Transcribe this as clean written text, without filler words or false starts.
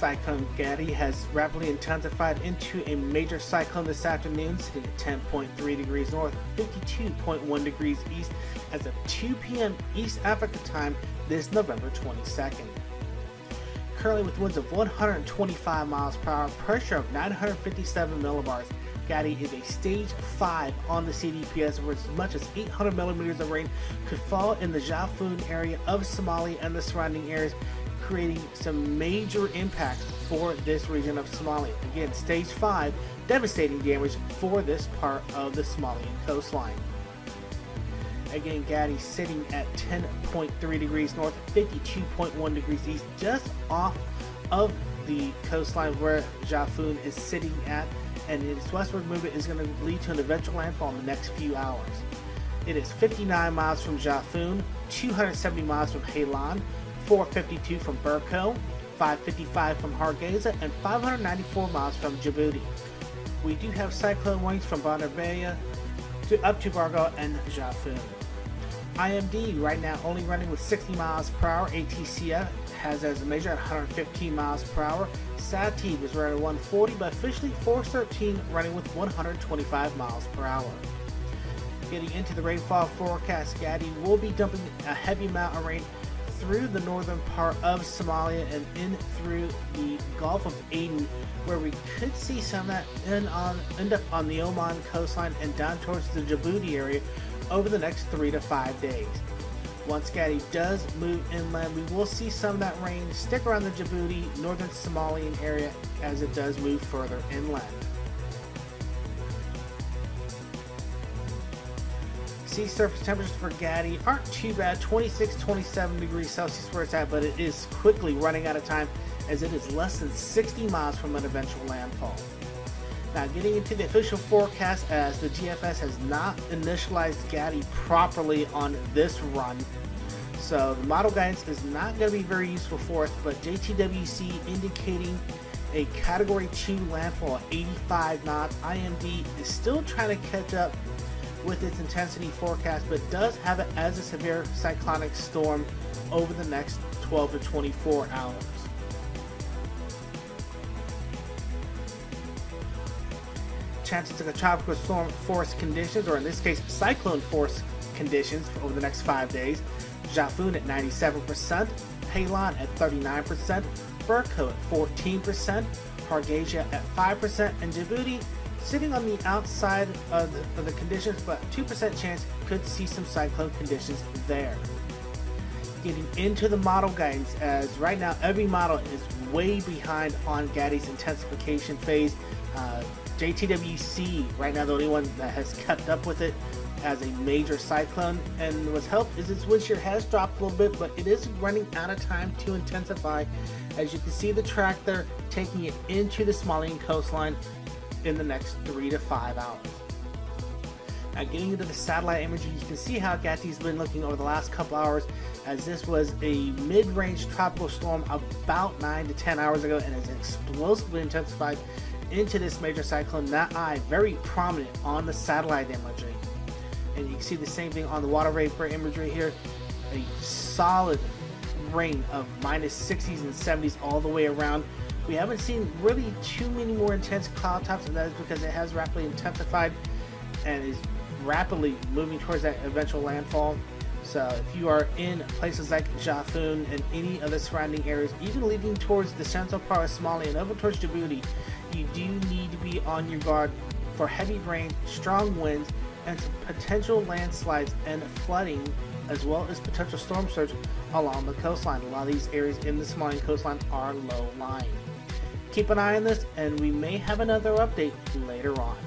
Cyclone Gati has rapidly intensified into a major cyclone this afternoon, sitting at 10.3 degrees north, 52.1 degrees east as of 2 p.m. East Africa time this November 22nd. Currently with winds of 125 miles per hour, pressure of 957 millibars, Gati is a stage 5 on the CDPS, where as much as 800 millimeters of rain could fall in the Xaafuun area of Somalia and the surrounding areas, creating some major impact for this region of Somalia. Again, stage 5, devastating damage for this part of the Somalian coastline. Again, Gati sitting at 10.3 degrees north, 52.1 degrees east, just off of the coastline where Xaafuun is sitting at, and its westward movement is going to lead to an eventual landfall in the next few hours. It is 59 miles from Xaafuun, 270 miles from Xaafuun, 452 from Burko, 555 from Hargeisa, and 594 miles from Djibouti. We do have cyclone warnings from Bandarbeya up to Bargo and Xaafuun. IMD right now only running with 60 miles per hour. ATCF has as a measure at 115 miles per hour. SATIB is running at 140, but officially Force 13 running with 125 miles per hour. Getting into the rainfall forecast, Gati will be dumping a heavy amount of rain through the northern part of Somalia and in through the Gulf of Aden, where we could see some of that end up on the Oman coastline and down towards the Djibouti area over the next 3 to 5 days. Once Gati does move inland, we will see some of that rain stick around the Djibouti, northern Somalian area as it does move further inland. Sea surface temperatures for Gati aren't too bad, 26-27 degrees Celsius where it's at, but it is quickly running out of time as it is less than 60 miles from an eventual landfall. Now, getting into the official forecast, as the GFS has not initialized Gati properly on this run, so the model guidance is not going to be very useful for us, but JTWC indicating a Category 2 landfall at 85 knots. IMD is still trying to catch up with its intensity forecast, but does have it as a severe cyclonic storm over the next 12 to 24 hours. Chances of a tropical storm force conditions, or in this case cyclone force conditions, over the next 5 days. Xaafuun at 97%, Xaafuun at 39%, Burko at 14%, Hargeisa at 5%, and Djibouti sitting on the outside of the conditions, but 2% chance could see some cyclone conditions there. Getting into the model guidance, as right now every model is way behind on Gati's intensification phase. JTWC right now the only one that has kept up with it as a major cyclone, and what's helped is its wind shear has dropped a little bit, but it is running out of time to intensify. As you can see, the track there taking it into the Somalian coastline in the next 3 to 5 hours. Now, getting into the satellite imagery, you can see how Gati's been looking over the last couple hours, as this was a mid-range tropical storm about 9 to 10 hours ago and has explosively intensified into this major cyclone. That eye very prominent on the satellite imagery, and you can see the same thing on the water vapor imagery here. A solid rain of minus 60s and 70s all the way around. We haven't seen really too many more intense cloud tops, and that is because it has rapidly intensified and is rapidly moving towards that eventual landfall. So if you are in places like Xaafuun and any of the surrounding areas, even leading towards the central part of Somalia and over towards Djibouti, you do need to be on your guard for heavy rain, strong winds, and some potential landslides and flooding, as well as potential storm surge along the coastline. A lot of these areas in the Somalian coastline are low lying. Keep an eye on this, and we may have another update later on.